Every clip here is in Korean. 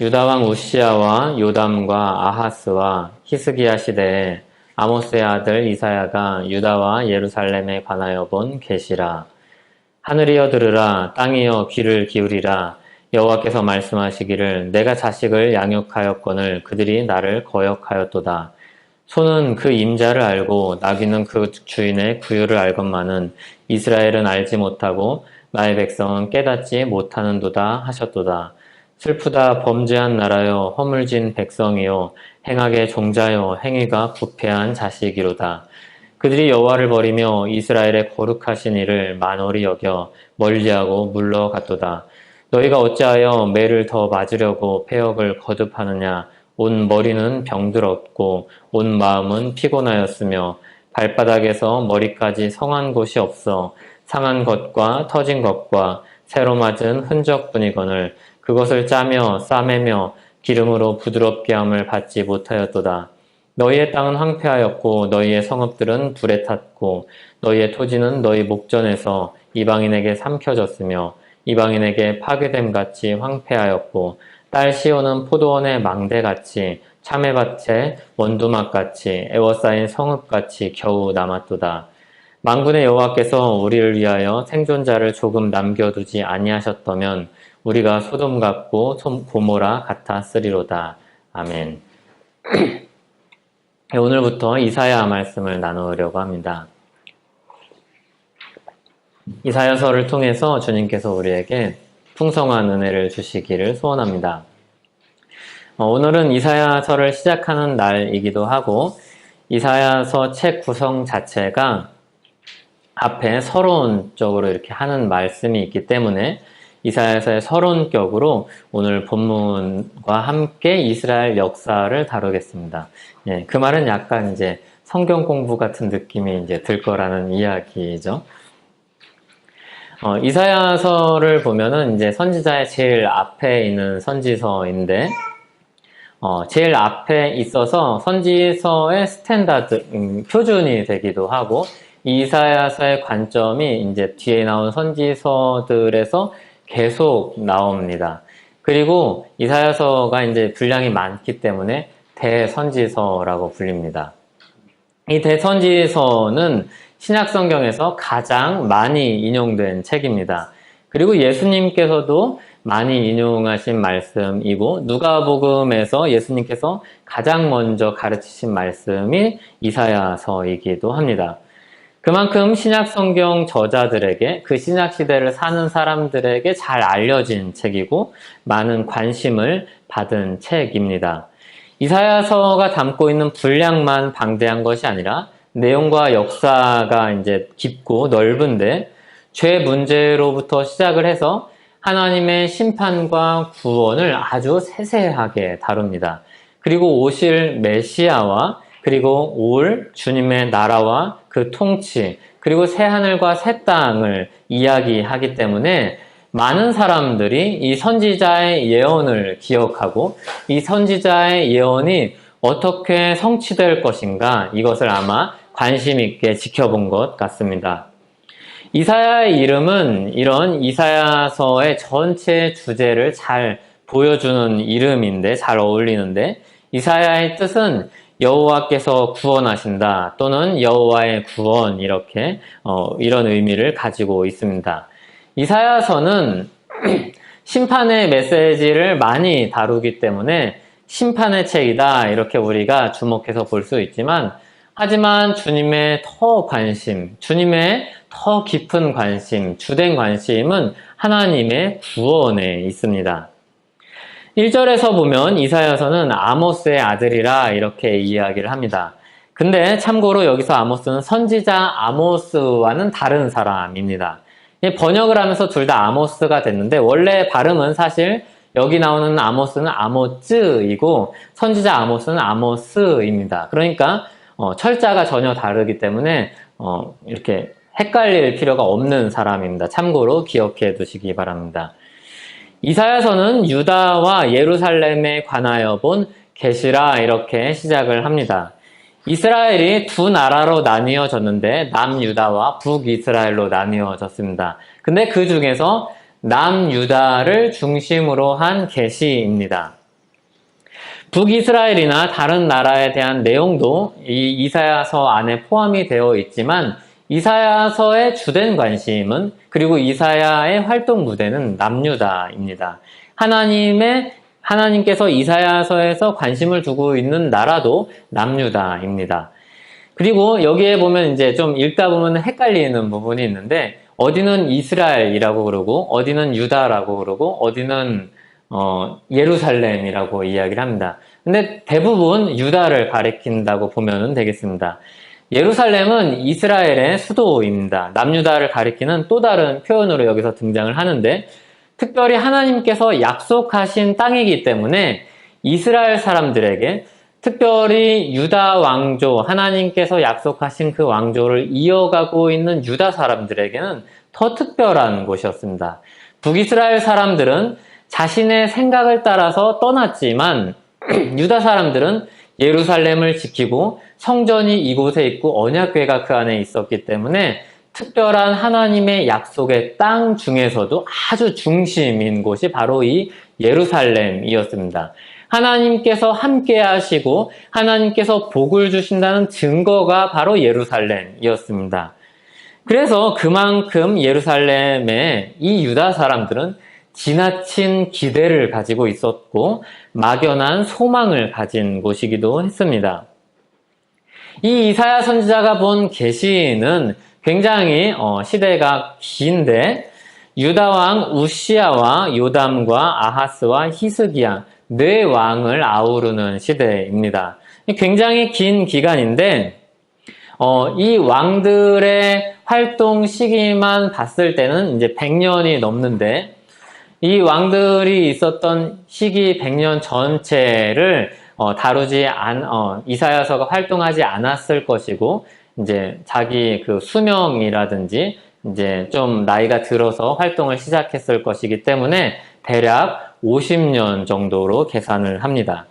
유다 왕 우시야와 요담과 아하스와 히스기야 시대에 아모스의 아들 이사야가 유다와 예루살렘에 관하여 본 계시라. 하늘이여 들으라, 땅이여 귀를 기울이라. 여호와께서 말씀하시기를 내가 자식을 양육하였거늘 그들이 나를 거역하였도다. 소는 그 임자를 알고 나귀는 그 주인의 구유를 알건만은 이스라엘은 알지 못하고 나의 백성은 깨닫지 못하는도다 하셨도다. 슬프다 범죄한 나라여 허물진 백성이요 행악의 종자여 행위가 부패한 자식이로다. 그들이 여호와를 버리며 이스라엘의 거룩하신 이를 만홀히 여겨 멀리하고 물러갔도다. 너희가 어찌하여 매를 더 맞으려고 패역을 거듭하느냐. 온 머리는 병들었고 온 마음은 피곤하였으며 발바닥에서 머리까지 성한 곳이 없어 상한 것과 터진 것과 새로 맞은 흔적뿐이거늘 그것을 짜며 싸매며 기름으로 부드럽게 함을 받지 못하였도다. 너희의 땅은 황폐하였고 너희의 성읍들은 불에 탔고 너희의 토지는 너희 목전에서 이방인에게 삼켜졌으며 이방인에게 파괴됨같이 황폐하였고 딸 시온은 포도원의 망대같이 참외밭의 원두막같이 애워싸인 성읍같이 겨우 남았도다. 만군의 여호와께서 우리를 위하여 생존자를 조금 남겨두지 아니하셨다면 우리가 소돔 같고 고모라 같았으리로다. 아멘. 오늘부터 이사야 말씀을 나누려고 합니다. 이사야서를 통해서 주님께서 우리에게 풍성한 은혜를 주시기를 소원합니다. 오늘은 이사야서를 시작하는 날이기도 하고 이사야서 책 구성 자체가 앞에 서론적으로 이렇게 하는 말씀이 있기 때문에 이사야서의 서론격으로 오늘 본문과 함께 이스라엘 역사를 다루겠습니다. 예, 그 말은 약간 이제 성경 공부 같은 느낌이 이제 들 거라는 이야기죠. 이사야서를 보면은 이제 선지자의 제일 앞에 있는 선지서인데, 제일 앞에 있어서 선지서의 스탠다드, 표준이 되기도 하고, 이사야서의 관점이 이제 뒤에 나온 선지서들에서 계속 나옵니다. 그리고 이사야서가 이제 분량이 많기 때문에 대선지서라고 불립니다. 이 대선지서는 신약성경에서 가장 많이 인용된 책입니다. 그리고 예수님께서도 많이 인용하신 말씀이고 누가복음에서 예수님께서 가장 먼저 가르치신 말씀이 이사야서이기도 합니다. 그만큼 신약성경 저자들에게 그 신약시대를 사는 사람들에게 잘 알려진 책이고 많은 관심을 받은 책입니다. 이사야서가 담고 있는 분량만 방대한 것이 아니라 내용과 역사가 이제 깊고 넓은데 죄 문제로부터 시작을 해서 하나님의 심판과 구원을 아주 세세하게 다룹니다. 그리고 오실 메시아와 그리고 올 주님의 나라와 그 통치 그리고 새하늘과 새 땅을 이야기하기 때문에 많은 사람들이 이 선지자의 예언을 기억하고 이 선지자의 예언이 어떻게 성취될 것인가 이것을 아마 관심 있게 지켜본 것 같습니다. 이사야의 이름은 이런 이사야서의 전체 주제를 잘 보여주는 이름인데 잘 어울리는데 이사야의 뜻은 여호와께서 구원하신다 또는 여호와의 구원 이렇게 이런 의미를 가지고 있습니다. 이사야서는 심판의 메시지를 많이 다루기 때문에 심판의 책이다 이렇게 우리가 주목해서 볼 수 있지만 하지만 주님의 주님의 더 깊은 관심, 주된 관심은 하나님의 구원에 있습니다. 1절에서 보면 이사야서는 아모스의 아들이라 이렇게 이야기를 합니다. 근데 참고로 여기서 아모스는 선지자 아모스와는 다른 사람입니다. 번역을 하면서 둘 다 아모스가 됐는데 원래 발음은 사실 여기 나오는 아모스는 아모츠이고 선지자 아모스는 아모스입니다. 그러니까 철자가 전혀 다르기 때문에 이렇게 헷갈릴 필요가 없는 사람입니다. 참고로 기억해 두시기 바랍니다. 이사야서는 유다와 예루살렘에 관하여 본 계시라 이렇게 시작을 합니다. 이스라엘이 두 나라로 나뉘어졌는데 남유다와 북이스라엘로 나뉘어졌습니다. 근데 그 중에서 남유다를 중심으로 한 계시입니다. 북이스라엘이나 다른 나라에 대한 내용도 이 이사야서 안에 포함이 되어 있지만 이사야서의 주된 관심은 그리고 이사야의 활동 무대는 남유다입니다. 하나님께서 이사야서에서 관심을 두고 있는 나라도 남유다입니다. 그리고 여기에 보면 이제 좀 읽다 보면 헷갈리는 부분이 있는데 어디는 이스라엘이라고 그러고 어디는 유다라고 그러고 어디는 예루살렘이라고 이야기를 합니다. 근데 대부분 유다를 가리킨다고 보면 되겠습니다. 예루살렘은 이스라엘의 수도입니다. 남유다를 가리키는 또 다른 표현으로 여기서 등장을 하는데 특별히 하나님께서 약속하신 땅이기 때문에 이스라엘 사람들에게 특별히 유다 왕조, 하나님께서 약속하신 그 왕조를 이어가고 있는 유다 사람들에게는 더 특별한 곳이었습니다. 북이스라엘 사람들은 자신의 생각을 따라서 떠났지만 유다 사람들은 예루살렘을 지키고 성전이 이곳에 있고 언약궤가 그 안에 있었기 때문에 특별한 하나님의 약속의 땅 중에서도 아주 중심인 곳이 바로 이 예루살렘이었습니다. 하나님께서 함께 하시고 하나님께서 복을 주신다는 증거가 바로 예루살렘이었습니다. 그래서 그만큼 예루살렘에 이 유다 사람들은 지나친 기대를 가지고 있었고 막연한 소망을 가진 곳이기도 했습니다. 이 이사야 선지자가 본 계시는 굉장히 시대가 긴데 유다 왕 우시야와 요담과 아하스와 히스기야 네 왕을 아우르는 시대입니다. 굉장히 긴 기간인데 이 왕들의 활동 시기만 봤을 때는 이제 100년이 넘는데 이 왕들이 있었던 시기 100년 전체를 이사야서가 활동하지 않았을 것이고 이제 자기 그 수명이라든지 이제 좀 나이가 들어서 활동을 시작했을 것이기 때문에 대략 50년 정도로 계산을 합니다.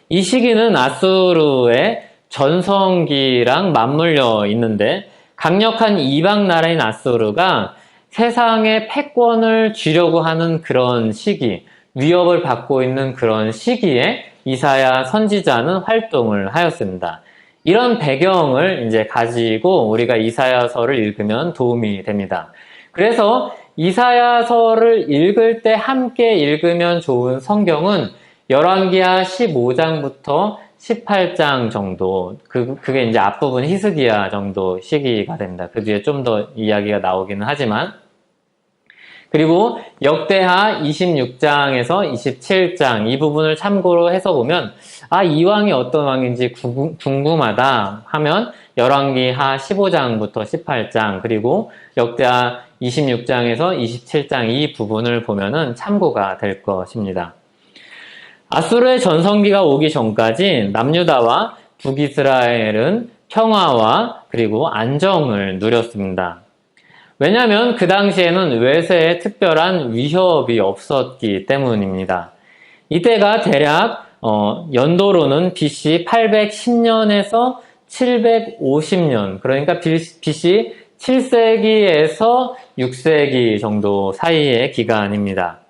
이 시기는 아수르의 전성기랑 맞물려 있는데 강력한 이방 나라인 아수르가 세상의 패권을 쥐려고 하는 그런 시기, 위협을 받고 있는 그런 시기에 이사야 선지자는 활동을 하였습니다. 이런 배경을 이제 가지고 우리가 이사야서를 읽으면 도움이 됩니다. 그래서 이사야서를 읽을 때 함께 읽으면 좋은 성경은 열왕기하 15장부터 18장 정도, 그게 이제 앞부분 히스기야 정도 시기가 됩니다. 그 뒤에 좀 더 이야기가 나오기는 하지만, 그리고 역대하 26장에서 27장 이 부분을 참고로 해서 보면 이 왕이 어떤 왕인지 궁금하다 하면 열왕기하 15장부터 18장 그리고 역대하 26장에서 27장 이 부분을 보면은 참고가 될 것입니다. 아수르의 전성기가 오기 전까지 남유다와 북이스라엘은 평화와 그리고 안정을 누렸습니다. 왜냐하면 그 당시에는 외세의 특별한 위협이 없었기 때문입니다. 이때가 대략 연도로는 BC 810년에서 750년, 그러니까 BC 7세기에서 6세기 정도 사이의 기간입니다.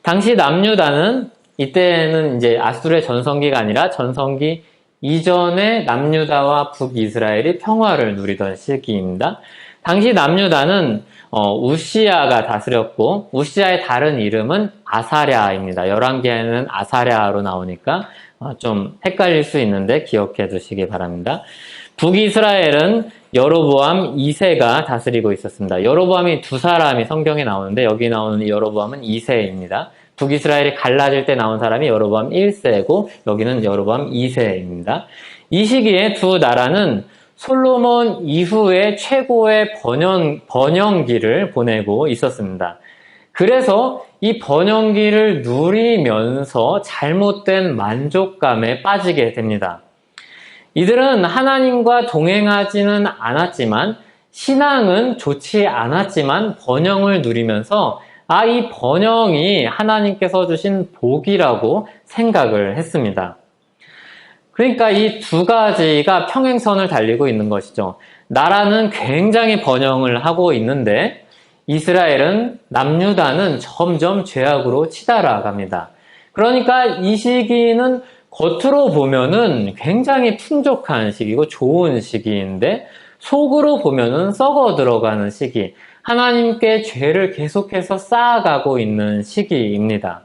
당시 남유다는 이때는 이제 아수르의 전성기가 아니라 전성기 이전에 남유다와 북이스라엘이 평화를 누리던 시기입니다. 당시 남유다는 우시야가 다스렸고 우시야의 다른 이름은 아사랴입니다. 열왕기에는 아사랴로 나오니까 좀 헷갈릴 수 있는데 기억해 두시기 바랍니다. 북이스라엘은 여로보암 2세가 다스리고 있었습니다. 여로보암이 두 사람이 성경에 나오는데 여기 나오는 여로보암은 2세입니다. 북이스라엘이 갈라질 때 나온 사람이 여로보암 1세고 여기는 여로보암 2세입니다. 이 시기에 두 나라는 솔로몬 이후에 최고의 번영기를 보내고 있었습니다. 그래서 이 번영기를 누리면서 잘못된 만족감에 빠지게 됩니다. 이들은 하나님과 동행하지는 않았지만 신앙은 좋지 않았지만 번영을 누리면서 이 번영이 하나님께서 주신 복이라고 생각을 했습니다. 그러니까 이 두 가지가 평행선을 달리고 있는 것이죠. 나라는 굉장히 번영을 하고 있는데 이스라엘은 남유다는 점점 죄악으로 치달아 갑니다. 그러니까 이 시기는 겉으로 보면은 굉장히 풍족한 시기고 좋은 시기인데 속으로 보면은 썩어 들어가는 시기, 하나님께 죄를 계속해서 쌓아가고 있는 시기입니다.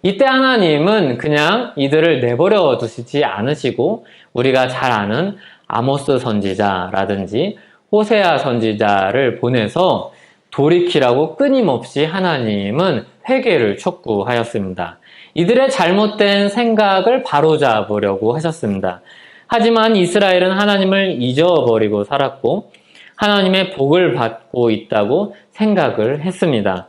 이때 하나님은 그냥 이들을 내버려 두시지 않으시고 우리가 잘 아는 아모스 선지자라든지 호세아 선지자를 보내서 돌이키라고 끊임없이 하나님은 회개를 촉구하였습니다. 이들의 잘못된 생각을 바로잡으려고 하셨습니다. 하지만 이스라엘은 하나님을 잊어버리고 살았고 하나님의 복을 받고 있다고 생각을 했습니다.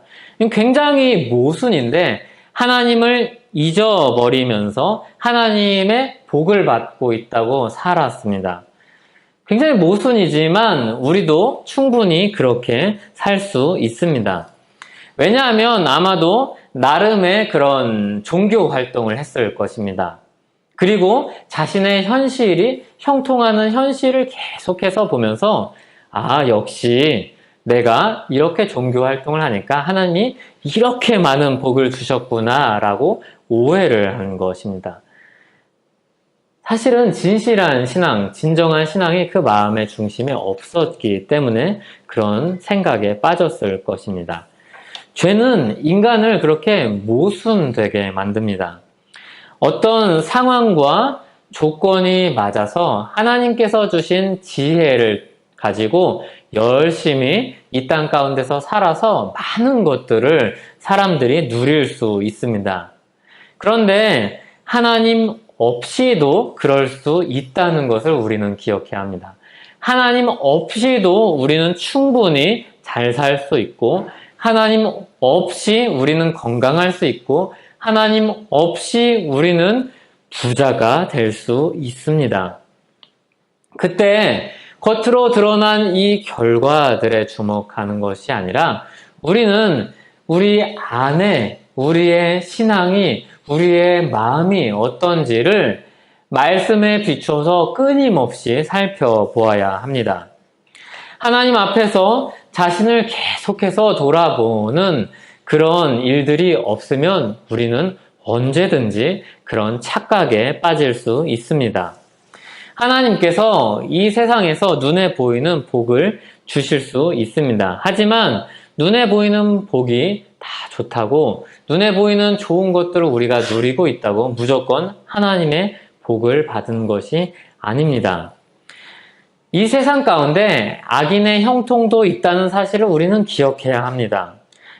굉장히 모순인데 하나님을 잊어버리면서 하나님의 복을 받고 있다고 살았습니다. 굉장히 모순이지만 우리도 충분히 그렇게 살 수 있습니다. 왜냐하면 아마도 나름의 그런 종교 활동을 했을 것입니다. 그리고 자신의 현실이 형통하는 현실을 계속해서 보면서 역시 내가 이렇게 종교 활동을 하니까 하나님이 이렇게 많은 복을 주셨구나 라고 오해를 한 것입니다. 사실은 진실한 신앙, 진정한 신앙이 그 마음의 중심에 없었기 때문에 그런 생각에 빠졌을 것입니다. 죄는 인간을 그렇게 모순되게 만듭니다. 어떤 상황과 조건이 맞아서 하나님께서 주신 지혜를 가지고 열심히 이 땅 가운데서 살아서 많은 것들을 사람들이 누릴 수 있습니다. 그런데 하나님 없이도 그럴 수 있다는 것을 우리는 기억해야 합니다. 하나님 없이도 우리는 충분히 잘 살 수 있고 하나님 없이 우리는 건강할 수 있고 하나님 없이 우리는 부자가 될 수 있습니다. 그때 겉으로 드러난 이 결과들에 주목하는 것이 아니라 우리는 우리 안에 우리의 신앙이 우리의 마음이 어떤지를 말씀에 비춰서 끊임없이 살펴보아야 합니다. 하나님 앞에서 자신을 계속해서 돌아보는 그런 일들이 없으면 우리는 언제든지 그런 착각에 빠질 수 있습니다. 하나님께서 이 세상에서 눈에 보이는 복을 주실 수 있습니다. 하지만 눈에 보이는 복이 다 좋다고 눈에 보이는 좋은 것들을 우리가 누리고 있다고 무조건 하나님의 복을 받은 것이 아닙니다. 이 세상 가운데 악인의 형통도 있다는 사실을 우리는 기억해야 합니다.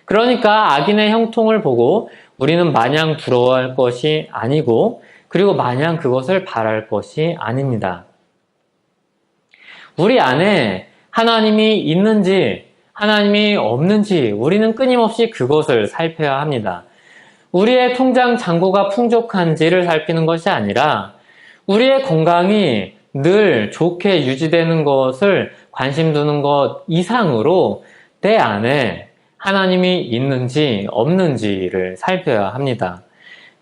그러니까 악인의 형통을 보고 우리는 마냥 부러워할 것이 아니고 그리고 마냥 그것을 바랄 것이 아닙니다. 우리 안에 하나님이 있는지 하나님이 없는지 우리는 끊임없이 그것을 살펴야 합니다. 우리의 통장 잔고가 풍족한지를 살피는 것이 아니라 우리의 건강이 늘 좋게 유지되는 것을 관심 두는 것 이상으로 내 안에 하나님이 있는지 없는지를 살펴야 합니다.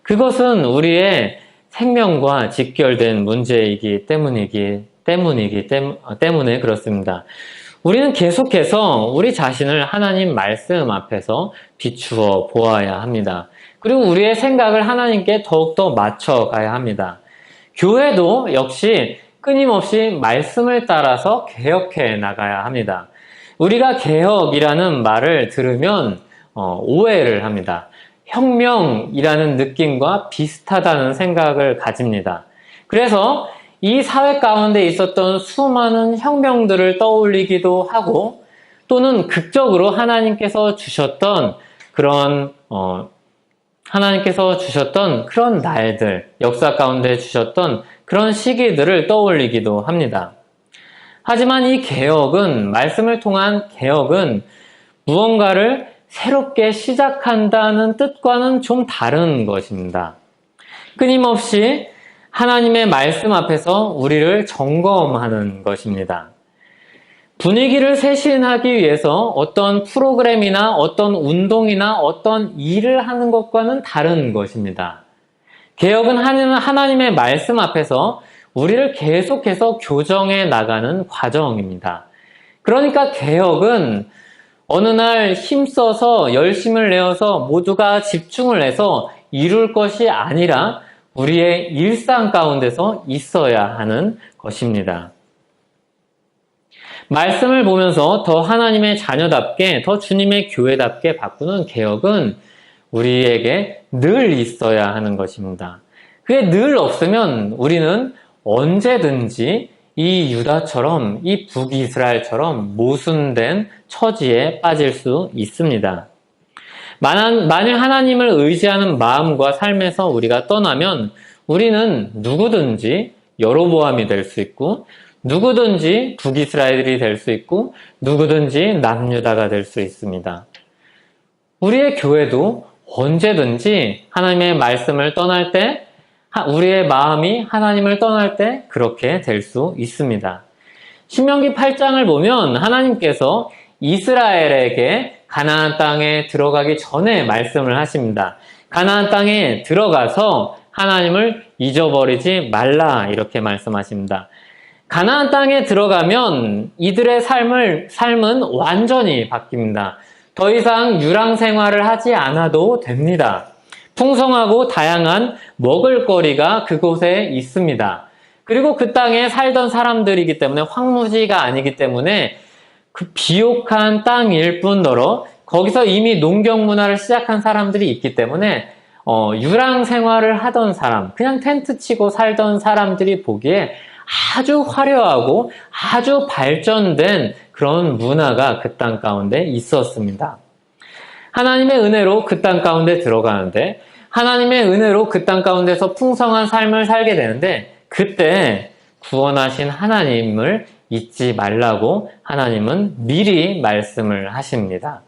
그것은 우리의 생명과 직결된 문제이기 때문에 그렇습니다. 우리는 계속해서 우리 자신을 하나님 말씀 앞에서 비추어 보아야 합니다. 그리고 우리의 생각을 하나님께 더욱더 맞춰가야 합니다. 교회도 역시 끊임없이 말씀을 따라서 개혁해 나가야 합니다. 우리가 개혁이라는 말을 들으면 오해를 합니다. 혁명이라는 느낌과 비슷하다는 생각을 가집니다. 그래서 이 사회 가운데 있었던 수많은 혁명들을 떠올리기도 하고 또는 극적으로 하나님께서 주셨던 그런 날들, 역사 가운데 주셨던 그런 시기들을 떠올리기도 합니다. 하지만 이 개혁은, 말씀을 통한 개혁은 무언가를 새롭게 시작한다는 뜻과는 좀 다른 것입니다. 끊임없이 하나님의 말씀 앞에서 우리를 점검하는 것입니다. 분위기를 쇄신하기 위해서 어떤 프로그램이나 어떤 운동이나 어떤 일을 하는 것과는 다른 것입니다. 개혁은 하나님의 말씀 앞에서 우리를 계속해서 교정해 나가는 과정입니다. 그러니까 개혁은 어느 날 힘써서 열심을 내어서 모두가 집중을 해서 이룰 것이 아니라 우리의 일상 가운데서 있어야 하는 것입니다. 말씀을 보면서 더 하나님의 자녀답게, 더 주님의 교회답게 바꾸는 개혁은 우리에게 늘 있어야 하는 것입니다. 그게 늘 없으면 우리는 언제든지 이 유다처럼, 이 북이스라엘처럼 모순된 처지에 빠질 수 있습니다. 만일 하나님을 의지하는 마음과 삶에서 우리가 떠나면 우리는 누구든지 여로보암이 될 수 있고, 누구든지 북이스라엘이 될 수 있고, 누구든지 남유다가 될 수 있습니다. 우리의 교회도 언제든지 하나님의 말씀을 떠날 때, 우리의 마음이 하나님을 떠날 때 그렇게 될 수 있습니다. 신명기 8장을 보면 하나님께서 이스라엘에게 가나안 땅에 들어가기 전에 말씀을 하십니다. 가나안 땅에 들어가서 하나님을 잊어버리지 말라 이렇게 말씀하십니다. 가나안 땅에 들어가면 이들의 삶은 완전히 바뀝니다. 더 이상 유랑 생활을 하지 않아도 됩니다. 풍성하고 다양한 먹을거리가 그곳에 있습니다. 그리고 그 땅에 살던 사람들이기 때문에 황무지가 아니기 때문에 그 비옥한 땅일 뿐더러 거기서 이미 농경 문화를 시작한 사람들이 있기 때문에 유랑 생활을 하던 사람, 그냥 텐트 치고 살던 사람들이 보기에 아주 화려하고 아주 발전된 그런 문화가 그 땅 가운데 있었습니다. 하나님의 은혜로 그 땅 가운데 들어가는데, 하나님의 은혜로 그 땅 가운데서 풍성한 삶을 살게 되는데, 그때 구원하신 하나님을 잊지 말라고 하나님은 미리 말씀을 하십니다.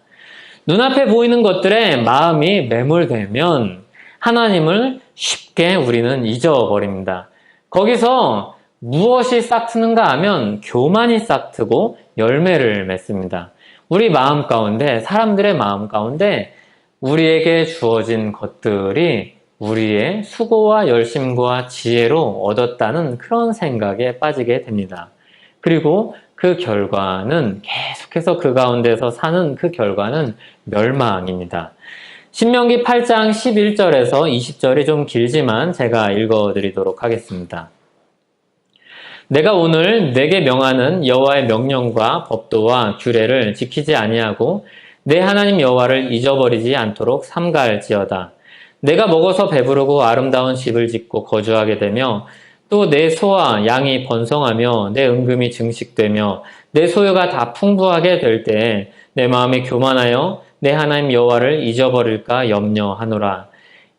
눈앞에 보이는 것들에 마음이 매몰되면 하나님을 쉽게 우리는 잊어버립니다. 거기서 무엇이 싹트는가 하면 교만이 싹트고 열매를 맺습니다. 우리 마음 가운데, 사람들의 마음 가운데 우리에게 주어진 것들이 우리의 수고와 열심과 지혜로 얻었다는 그런 생각에 빠지게 됩니다. 그리고 그 결과는 계속해서 그 가운데서 사는 그 결과는 멸망입니다. 신명기 8장 11절에서 20절이 좀 길지만 제가 읽어드리도록 하겠습니다. 내가 오늘 내게 명하는 여호와의 명령과 법도와 규례를 지키지 아니하고 내 하나님 여호와를 잊어버리지 않도록 삼가할지어다. 내가 먹어서 배부르고 아름다운 집을 짓고 거주하게 되며 또 내 소와 양이 번성하며 내 은금이 증식되며 내 소유가 다 풍부하게 될 때에 내 마음이 교만하여 내 하나님 여호와를 잊어버릴까 염려하노라.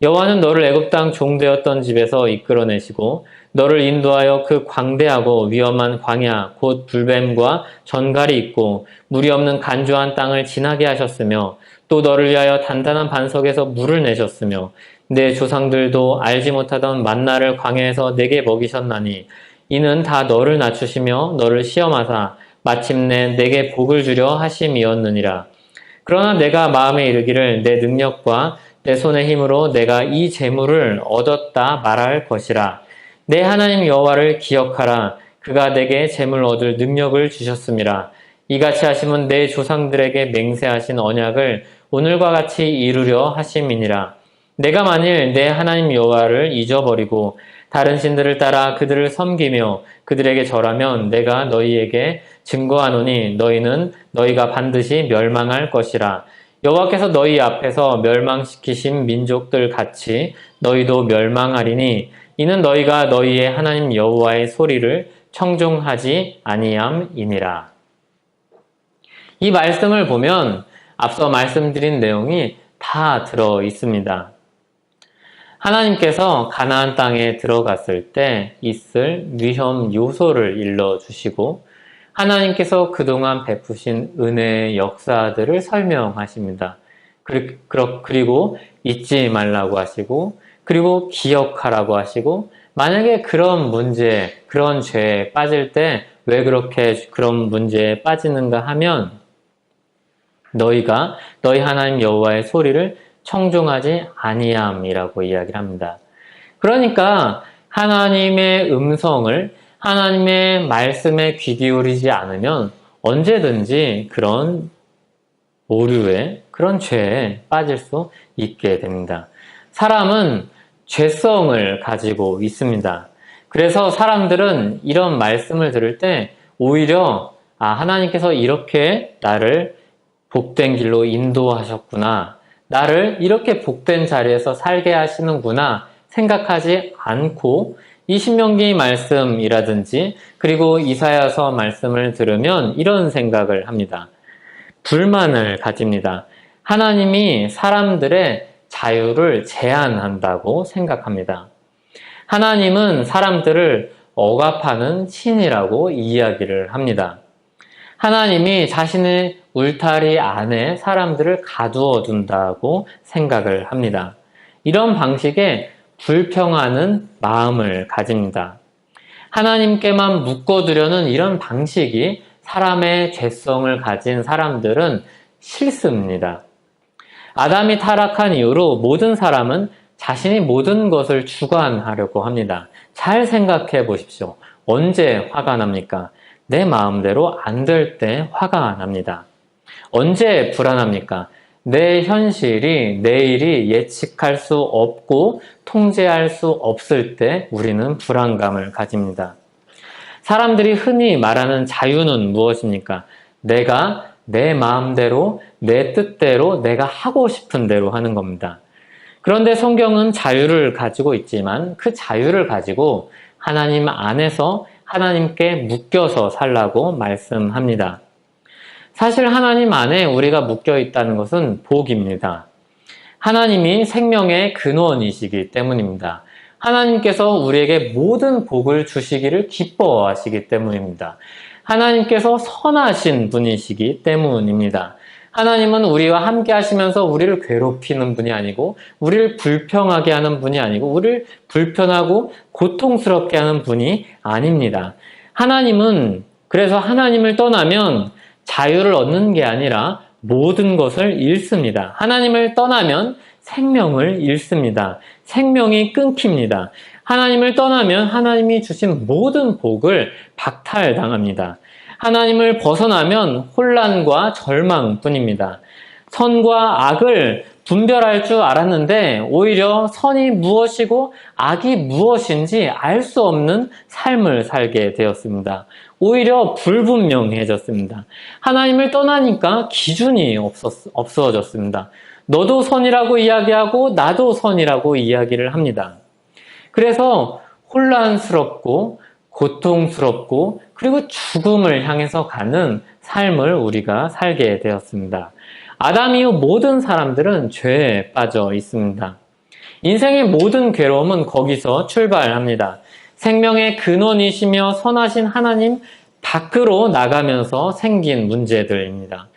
여호와는 너를 애굽 땅 종되었던 집에서 이끌어내시고 너를 인도하여 그 광대하고 위험한 광야 곧 불뱀과 전갈이 있고 물이 없는 간조한 땅을 지나게 하셨으며 또 너를 위하여 단단한 반석에서 물을 내셨으며 내 조상들도 알지 못하던 만나를 광야에서 내게 먹이셨나니 이는 다 너를 낮추시며 너를 시험하사 마침내 내게 복을 주려 하심이었느니라. 그러나 내가 마음에 이르기를 내 능력과 내 손의 힘으로 내가 이 재물을 얻었다 말할 것이라. 내 하나님 여호와를 기억하라. 그가 내게 재물 얻을 능력을 주셨음이라. 이같이 하심은 내 조상들에게 맹세하신 언약을 오늘과 같이 이루려 하심이니라. 내가 만일 내 하나님 여호와를 잊어버리고 다른 신들을 따라 그들을 섬기며 그들에게 절하면 내가 너희에게 증거하노니 너희는 너희가 반드시 멸망할 것이라. 여호와께서 너희 앞에서 멸망시키신 민족들 같이 너희도 멸망하리니 이는 너희가 너희의 하나님 여호와의 소리를 청종하지 아니함이니라. 이 말씀을 보면 앞서 말씀드린 내용이 다 들어 있습니다. 하나님께서 가나안 땅에 들어갔을 때 있을 위험 요소를 일러주시고 하나님께서 그동안 베푸신 은혜의 역사들을 설명하십니다. 그리고 잊지 말라고 하시고 그리고 기억하라고 하시고 만약에 그런 문제, 그런 죄에 빠질 때 왜 그렇게 그런 문제에 빠지는가 하면 너희가 너희 하나님 여호와의 소리를 청종하지 아니함이라고 이야기를 합니다. 그러니까 하나님의 음성을 하나님의 말씀에 귀 기울이지 않으면 언제든지 그런 오류에 그런 죄에 빠질 수 있게 됩니다. 사람은 죄성을 가지고 있습니다. 그래서 사람들은 이런 말씀을 들을 때 오히려 하나님께서 이렇게 나를 복된 길로 인도하셨구나, 나를 이렇게 복된 자리에서 살게 하시는구나 생각하지 않고 이 신명기 말씀이라든지 그리고 이사야서 말씀을 들으면 이런 생각을 합니다. 불만을 가집니다. 하나님이 사람들의 자유를 제한한다고 생각합니다. 하나님은 사람들을 억압하는 신이라고 이야기를 합니다. 하나님이 자신의 울타리 안에 사람들을 가두어 둔다고 생각을 합니다. 이런 방식에 불평하는 마음을 가집니다. 하나님께만 묶어두려는 이런 방식이 사람의 죄성을 가진 사람들은 싫습니다. 아담이 타락한 이후로 모든 사람은 자신이 모든 것을 주관하려고 합니다. 잘 생각해 보십시오. 언제 화가 납니까? 내 마음대로 안 될 때 화가 납니다. 언제 불안합니까? 내 현실이 내일이 예측할 수 없고 통제할 수 없을 때 우리는 불안감을 가집니다. 사람들이 흔히 말하는 자유는 무엇입니까? 내가 내 마음대로, 내 뜻대로, 내가 하고 싶은 대로 하는 겁니다. 그런데 성경은 자유를 가지고 있지만 그 자유를 가지고 하나님 안에서 하나님께 묶여서 살라고 말씀합니다. 사실 하나님 안에 우리가 묶여 있다는 것은 복입니다. 하나님이 생명의 근원이시기 때문입니다. 하나님께서 우리에게 모든 복을 주시기를 기뻐하시기 때문입니다. 하나님께서 선하신 분이시기 때문입니다. 하나님은 우리와 함께 하시면서 우리를 괴롭히는 분이 아니고 우리를 불평하게 하는 분이 아니고 우리를 불편하고 고통스럽게 하는 분이 아닙니다. 하나님은 그래서 하나님을 떠나면 자유를 얻는 게 아니라 모든 것을 잃습니다. 하나님을 떠나면 생명을 잃습니다. 생명이 끊깁니다. 하나님을 떠나면 하나님이 주신 모든 복을 박탈당합니다. 하나님을 벗어나면 혼란과 절망뿐입니다. 선과 악을 분별할 줄 알았는데 오히려 선이 무엇이고 악이 무엇인지 알 수 없는 삶을 살게 되었습니다. 오히려 불분명해졌습니다. 하나님을 떠나니까 기준이 없어졌습니다. 너도 선이라고 이야기하고 나도 선이라고 이야기를 합니다. 그래서 혼란스럽고 고통스럽고 그리고 죽음을 향해서 가는 삶을 우리가 살게 되었습니다. 아담 이후 모든 사람들은 죄에 빠져 있습니다. 인생의 모든 괴로움은 거기서 출발합니다. 생명의 근원이시며 선하신 하나님 밖으로 나가면서 생긴 문제들입니다.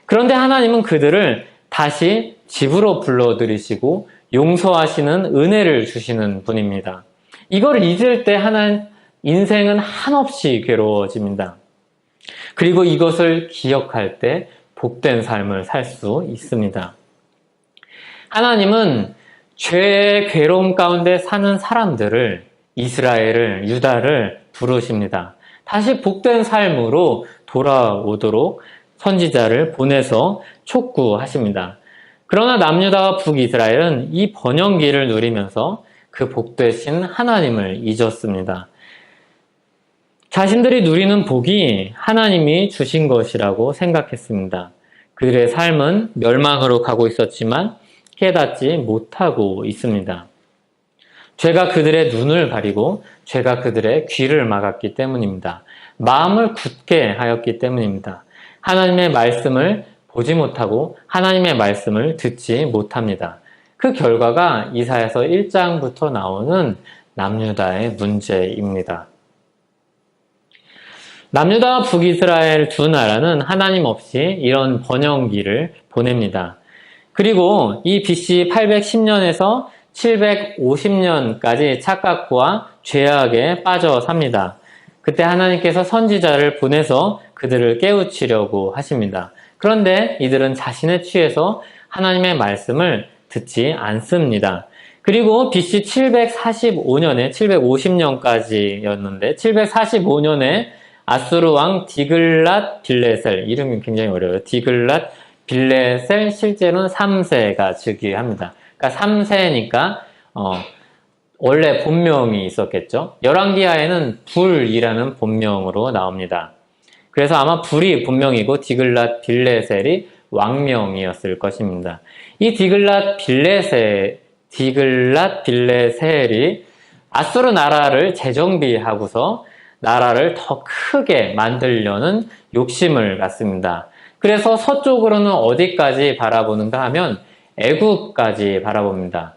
그런데 하나님은 그들을 다시 집으로 불러들이시고 용서하시는 은혜를 주시는 분입니다. 이걸 잊을 때 인생은 한없이 괴로워집니다. 그리고 이것을 기억할 때 복된 삶을 살 수 있습니다. 하나님은 죄의 괴로움 가운데 사는 사람들을, 이스라엘을, 유다를 부르십니다. 다시 복된 삶으로 돌아오도록 선지자를 보내서 촉구하십니다. 그러나 남유다와 북이스라엘은 이 번영기를 누리면서 그 복되신 하나님을 잊었습니다. 자신들이 누리는 복이 하나님이 주신 것이라고 생각했습니다. 그들의 삶은 멸망으로 가고 있었지만 깨닫지 못하고 있습니다. 죄가 그들의 눈을 가리고 죄가 그들의 귀를 막았기 때문입니다. 마음을 굳게 하였기 때문입니다. 하나님의 말씀을 보지 못하고 하나님의 말씀을 듣지 못합니다. 그 결과가 이사야서 1장부터 나오는 남유다의 문제입니다. 남유다와 북이스라엘 두 나라는 하나님 없이 이런 번영기를 보냅니다. 그리고 이 BC 810년에서 750년까지 착각과 죄악에 빠져 삽니다. 그때 하나님께서 선지자를 보내서 그들을 깨우치려고 하십니다. 그런데 이들은 자신에 취해서 하나님의 말씀을 듣지 않습니다. 그리고 BC 745년에 750년까지였는데 745년에 아수르 왕 디글랏 빌레셀, 이름이 굉장히 어려워요. 디글랏 빌레셀, 실제로는 3세가 즉위합니다. 그러니까 3세니까 원래 본명이 있었겠죠. 열왕기하에는 불이라는 본명으로 나옵니다. 그래서 아마 불이 본명이고 디글랏 빌레셀이 왕명이었을 것입니다. 이 디글랏 빌레셀이 아수르 나라를 재정비하고서 나라를 더 크게 만들려는 욕심을 갖습니다. 그래서 서쪽으로는 어디까지 바라보는가 하면 애굽까지 바라봅니다.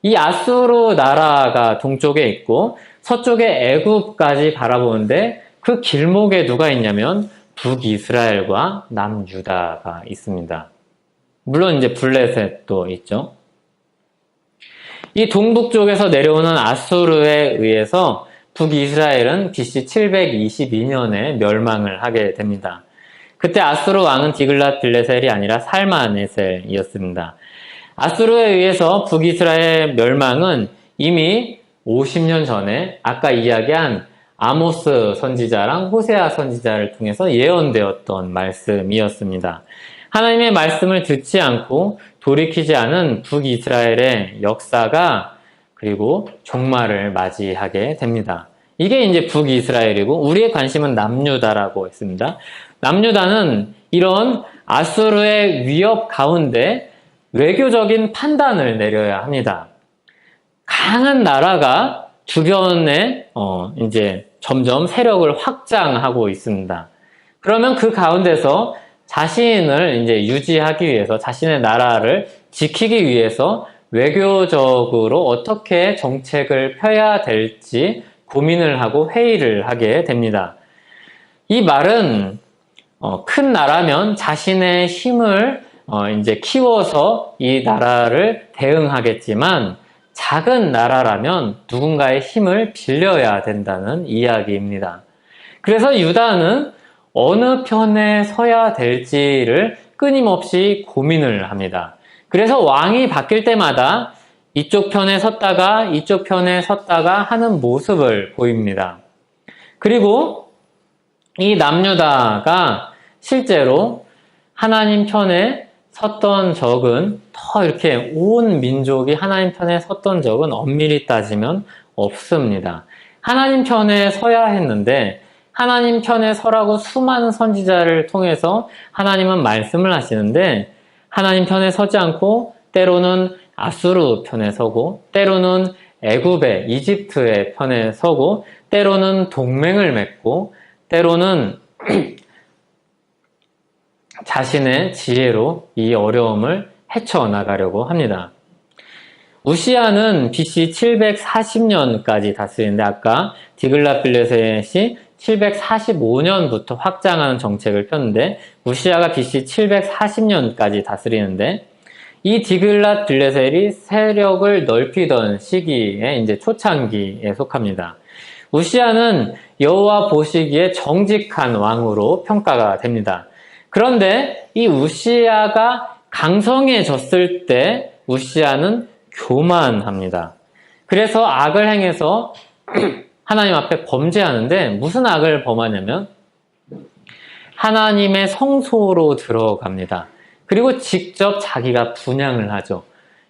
이 아수르 나라가 동쪽에 있고 서쪽에 애굽까지 바라보는데 그 길목에 누가 있냐면 북이스라엘과 남유다가 있습니다. 물론 이제 블레셋도 있죠. 이 동북 쪽에서 내려오는 아수르에 의해서 북이스라엘은 BC 722년에 멸망을 하게 됩니다. 그때 아수르 왕은 디글랏 빌레셀이 아니라 살마네셀이었습니다. 아수르에 의해서 북이스라엘 멸망은 이미 50년 전에 아까 이야기한 아모스 선지자랑 호세아 선지자를 통해서 예언되었던 말씀이었습니다. 하나님의 말씀을 듣지 않고 돌이키지 않은 북이스라엘의 역사가 그리고 종말을 맞이하게 됩니다. 이게 이제 북이스라엘이고 우리의 관심은 남유다라고 했습니다. 남유다는 이런 아수르의 위협 가운데 외교적인 판단을 내려야 합니다. 강한 나라가 주변에 이제 점점 세력을 확장하고 있습니다. 그러면 그 가운데서 자신을 이제 유지하기 위해서 자신의 나라를 지키기 위해서 외교적으로 어떻게 정책을 펴야 될지 고민을 하고 회의를 하게 됩니다. 이 말은 큰 나라면 자신의 힘을 이제 키워서 이 나라를 대응하겠지만 작은 나라라면 누군가의 힘을 빌려야 된다는 이야기입니다. 그래서 유다는 어느 편에 서야 될지를 끊임없이 고민을 합니다. 그래서 왕이 바뀔 때마다 이쪽 편에 섰다가 이쪽 편에 섰다가 하는 모습을 보입니다. 그리고 이 남유다가 실제로 하나님 편에 섰던 적은 더 이렇게 온 민족이 하나님 편에 섰던 적은 엄밀히 따지면 없습니다. 하나님 편에 서야 했는데 하나님 편에 서라고 수많은 선지자를 통해서 하나님은 말씀을 하시는데 하나님 편에 서지 않고 때로는 아수르 편에 서고 때로는 애굽의 이집트의 편에 서고 때로는 동맹을 맺고 때로는 자신의 지혜로 이 어려움을 헤쳐나가려고 합니다. 우시아는 BC 740년까지 다스리는데 아까 디글랏 빌레셋이 745년부터 확장하는 정책을 폈는데 우시아가 BC 740년까지 다스리는데 이 디글랏 빌레셋이 세력을 넓히던 시기에 이제 초창기에 속합니다. 우시아는 여호와 보시기에 정직한 왕으로 평가가 됩니다. 그런데 이 우시아가 강성해졌을 때 우시아는 교만합니다. 그래서 악을 행해서 하나님 앞에 범죄하는데 무슨 악을 범하냐면 하나님의 성소로 들어갑니다. 그리고 직접 자기가 분향을 하죠.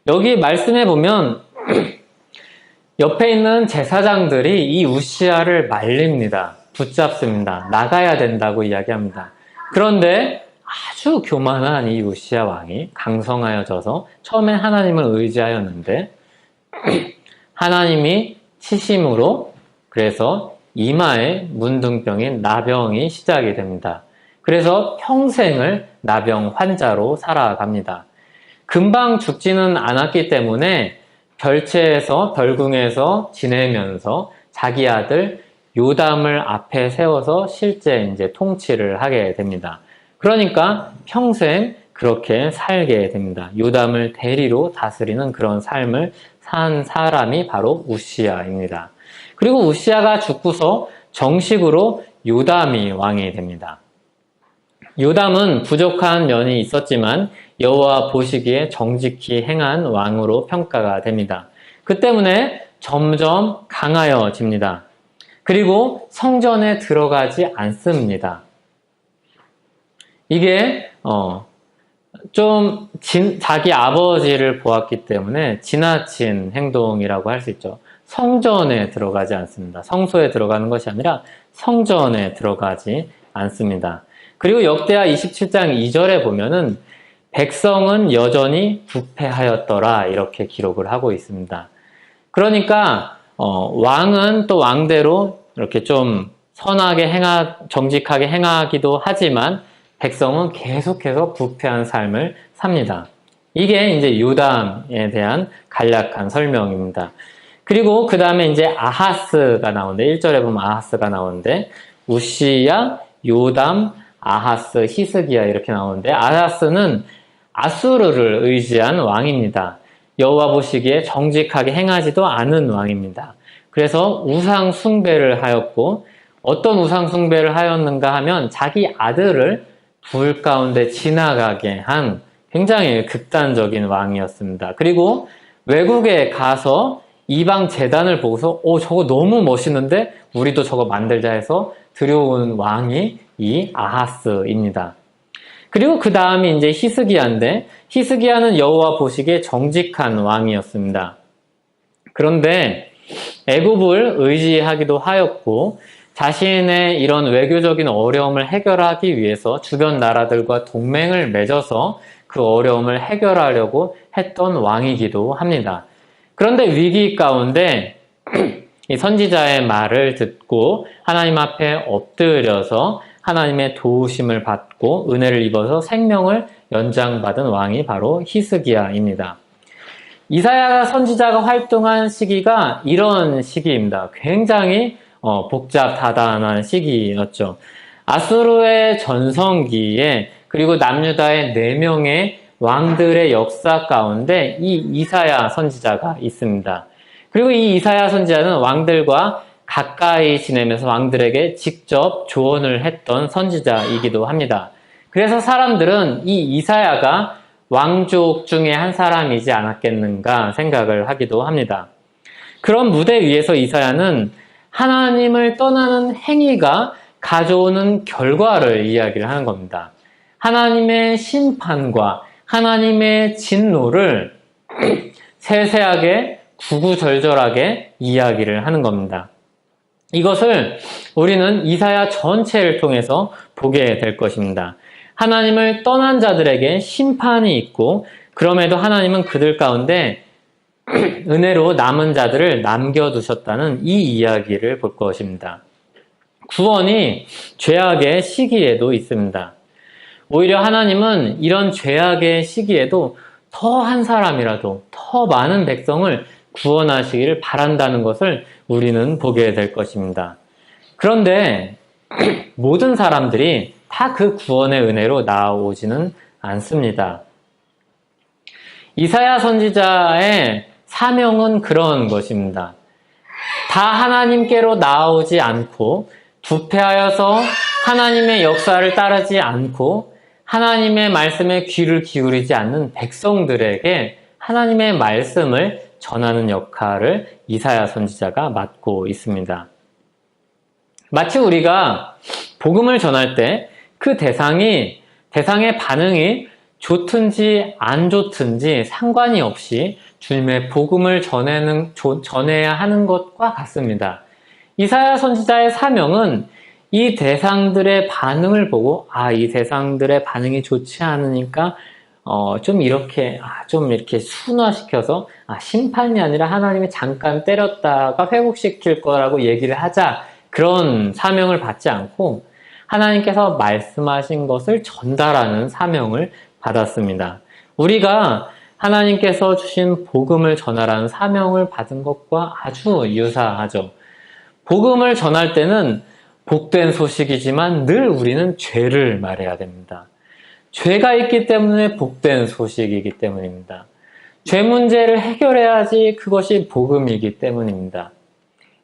여기 말씀해 보면 옆에 있는 제사장들이 이 우시아를 말립니다. 붙잡습니다. 나가야 된다고 이야기합니다. 그런데 아주 교만한 이 우시아 왕이 강성하여져서 처음엔 하나님을 의지하였는데 하나님이 치심으로 그래서 이마에 문둥병인 나병이 시작이 됩니다. 그래서 평생을 나병 환자로 살아갑니다. 금방 죽지는 않았기 때문에 별궁에서 지내면서 자기 아들 요담을 앞에 세워서 실제 이제 통치를 하게 됩니다. 그러니까 평생 그렇게 살게 됩니다. 요담을 대리로 다스리는 그런 삶을 산 사람이 바로 우시아입니다. 그리고 우시아가 죽고서 정식으로 요담이 왕이 됩니다. 요담은 부족한 면이 있었지만 여호와 보시기에 정직히 행한 왕으로 평가가 됩니다. 그 때문에 점점 강하여집니다. 그리고 성전에 들어가지 않습니다. 이게 자기 아버지를 보았기 때문에 지나친 행동이라고 할 수 있죠. 성전에 들어가지 않습니다. 성소에 들어가는 것이 아니라 성전에 들어가지 않습니다. 그리고 역대하 27장 2절에 보면은 백성은 여전히 부패하였더라 이렇게 기록을 하고 있습니다. 그러니까 왕은 또 왕대로 이렇게 좀 선하게 정직하게 행하기도 하지만 백성은 계속해서 부패한 삶을 삽니다. 이게 이제 요담에 대한 간략한 설명입니다. 그리고 그 다음에 이제 아하스가 나오는데 1절에 보면 아하스가 나오는데 우시야, 요담, 아하스, 히스기야 이렇게 나오는데 아하스는 아수르를 의지한 왕입니다. 여호와 보시기에 정직하게 행하지도 않은 왕입니다. 그래서 우상 숭배를 하였고 어떤 우상 숭배를 하였는가 하면 자기 아들을 불 가운데 지나가게 한 굉장히 극단적인 왕이었습니다. 그리고 외국에 가서 이방 제단을 보고서 저거 너무 멋있는데 우리도 저거 만들자 해서 들여온 왕이 이 아하스입니다. 그리고 그 다음이 이제 히스기야인데 히스기야는 여호와 보시기에 정직한 왕이었습니다. 그런데 애굽을 의지하기도 하였고 자신의 이런 외교적인 어려움을 해결하기 위해서 주변 나라들과 동맹을 맺어서 그 어려움을 해결하려고 했던 왕이기도 합니다. 그런데 위기 가운데 이 선지자의 말을 듣고 하나님 앞에 엎드려서 하나님의 도우심을 받고 은혜를 입어서 생명을 연장받은 왕이 바로 히스기야입니다. 이사야 선지자가 활동한 시기가 이런 시기입니다. 굉장히 복잡다단한 시기였죠. 아수르의 전성기에 그리고 남유다의 4명의 왕들의 역사 가운데 이 이사야 선지자가 있습니다. 그리고 이 이사야 선지자는 왕들과 가까이 지내면서 왕들에게 직접 조언을 했던 선지자이기도 합니다. 그래서 사람들은 이 이사야가 왕족 중에 한 사람이지 않았겠는가 생각을 하기도 합니다. 그런 무대 위에서 이사야는 하나님을 떠나는 행위가 가져오는 결과를 이야기를 하는 겁니다. 하나님의 심판과 하나님의 진노를 세세하게 구구절절하게 이야기를 하는 겁니다. 이것을 우리는 이사야 전체를 통해서 보게 될 것입니다. 하나님을 떠난 자들에게 심판이 있고 그럼에도 하나님은 그들 가운데 은혜로 남은 자들을 남겨두셨다는 이 이야기를 볼 것입니다. 구원이 죄악의 시기에도 있습니다. 오히려 하나님은 이런 죄악의 시기에도 더 한 사람이라도 더 많은 백성을 구원하시기를 바란다는 것을 우리는 보게 될 것입니다. 그런데 모든 사람들이 다 그 구원의 은혜로 나아오지는 않습니다. 이사야 선지자의 사명은 그런 것입니다. 다 하나님께로 나아오지 않고 부패하여서 하나님의 역사를 따르지 않고 하나님의 말씀에 귀를 기울이지 않는 백성들에게 하나님의 말씀을 전하는 역할을 이사야 선지자가 맡고 있습니다. 마치 우리가 복음을 전할 때 그 대상의 반응이 좋든지 안 좋든지 상관이 없이 주님의 복음을 전해야 하는 것과 같습니다. 이사야 선지자의 사명은 이 대상들의 반응을 보고 이 대상들의 반응이 좋지 않으니까 좀 이렇게 순화시켜서 심판이 아니라 하나님이 잠깐 때렸다가 회복시킬 거라고 얘기를 하자 그런 사명을 받지 않고 하나님께서 말씀하신 것을 전달하는 사명을 받았습니다. 우리가 하나님께서 주신 복음을 전하라는 사명을 받은 것과 아주 유사하죠. 복음을 전할 때는 복된 소식이지만 늘 우리는 죄를 말해야 됩니다. 죄가 있기 때문에 복된 소식이기 때문입니다. 죄 문제를 해결해야지 그것이 복음이기 때문입니다.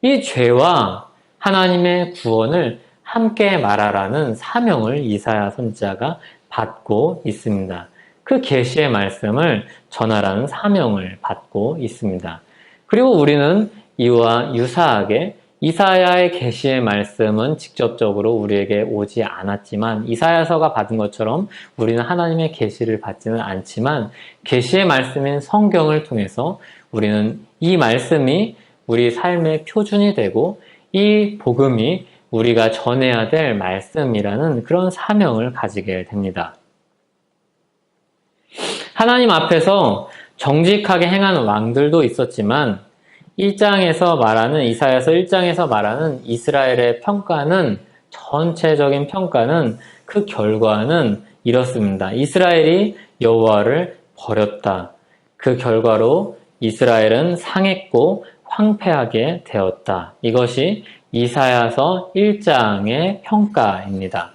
이 죄와 하나님의 구원을 함께 말하라는 사명을 이사야 선지자가 받고 있습니다. 그 계시의 말씀을 전하라는 사명을 받고 있습니다. 그리고 우리는 이와 유사하게 이사야의 계시의 말씀은 직접적으로 우리에게 오지 않았지만 이사야서가 받은 것처럼 우리는 하나님의 계시를 받지는 않지만 계시의 말씀인 성경을 통해서 우리는 이 말씀이 우리 삶의 표준이 되고 이 복음이 우리가 전해야 될 말씀이라는 그런 사명을 가지게 됩니다. 하나님 앞에서 정직하게 행하는 왕들도 있었지만 이사야서 1장에서 말하는 이스라엘의 평가는 전체적인 평가는 그 결과는 이렇습니다. 이스라엘이 여호와를 버렸다. 그 결과로 이스라엘은 상했고 황폐하게 되었다. 이것이 이사야서 1장의 평가입니다.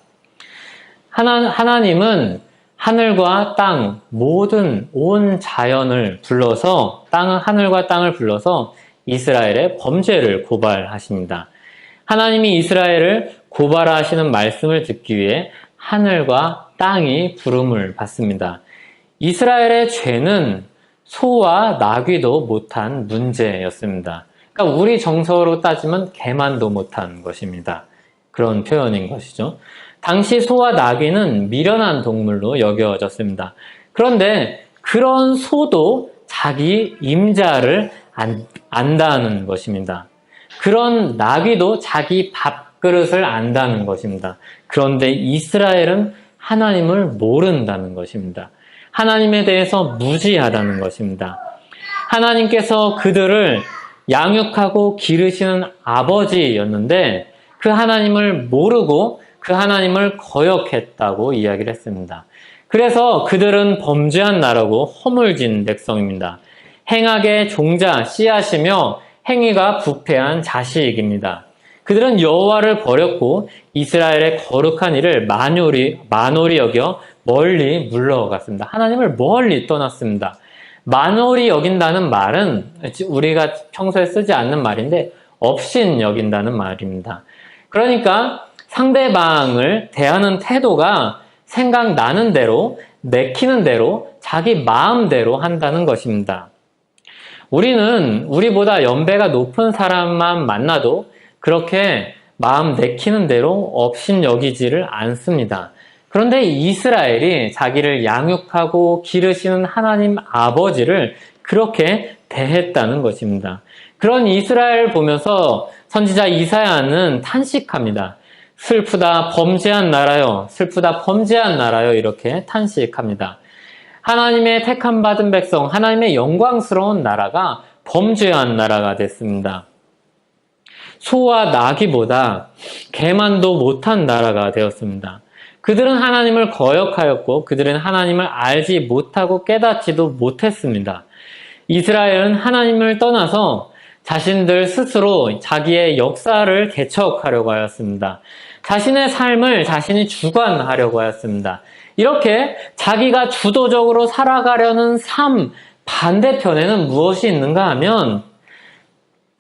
하나님은 하늘과 땅, 모든 온 자연을 불러서 하늘과 땅을 불러서 이스라엘의 범죄를 고발하십니다. 하나님이 이스라엘을 고발하시는 말씀을 듣기 위해 하늘과 땅이 부름을 받습니다. 이스라엘의 죄는 소와 나귀도 못한 문제였습니다. 그러니까 우리 정서로 따지면 개만도 못한 것입니다. 그런 표현인 것이죠. 당시 소와 나귀는 미련한 동물로 여겨졌습니다. 그런데 그런 소도 자기 임자를 안다는 것입니다. 그런 나귀도 자기 밥그릇을 안다는 것입니다. 그런데 이스라엘은 하나님을 모른다는 것입니다. 하나님에 대해서 무지하다는 것입니다. 하나님께서 그들을 양육하고 기르시는 아버지였는데 그 하나님을 모르고 그 하나님을 거역했다고 이야기를 했습니다. 그래서 그들은 범죄한 나라고 허물진 백성입니다. 행악의 종자 씨앗이며 행위가 부패한 자식입니다. 그들은 여호와를 버렸고 이스라엘의 거룩한 일을 만홀히 여겨 멀리 물러갔습니다. 하나님을 멀리 떠났습니다. 만홀히 여긴다는 말은 우리가 평소에 쓰지 않는 말인데 업신 여긴다는 말입니다. 그러니까 상대방을 대하는 태도가 생각나는 대로, 내키는 대로, 자기 마음대로 한다는 것입니다. 우리는 우리보다 연배가 높은 사람만 만나도 그렇게 마음 내키는 대로 업신 여기지를 않습니다. 그런데 이스라엘이 자기를 양육하고 기르시는 하나님 아버지를 그렇게 대했다는 것입니다. 그런 이스라엘 보면서 선지자 이사야는 탄식합니다. 슬프다 범죄한 나라요, 슬프다 범죄한 나라요, 이렇게 탄식합니다. 하나님의 택함 받은 백성, 하나님의 영광스러운 나라가 범죄한 나라가 됐습니다. 소와 나귀보다 개만도 못한 나라가 되었습니다. 그들은 하나님을 거역하였고 그들은 하나님을 알지 못하고 깨닫지도 못했습니다. 이스라엘은 하나님을 떠나서 자신들 스스로 자기의 역사를 개척하려고 하였습니다. 자신의 삶을 자신이 주관하려고 하였습니다. 이렇게 자기가 주도적으로 살아가려는 삶 반대편에는 무엇이 있는가 하면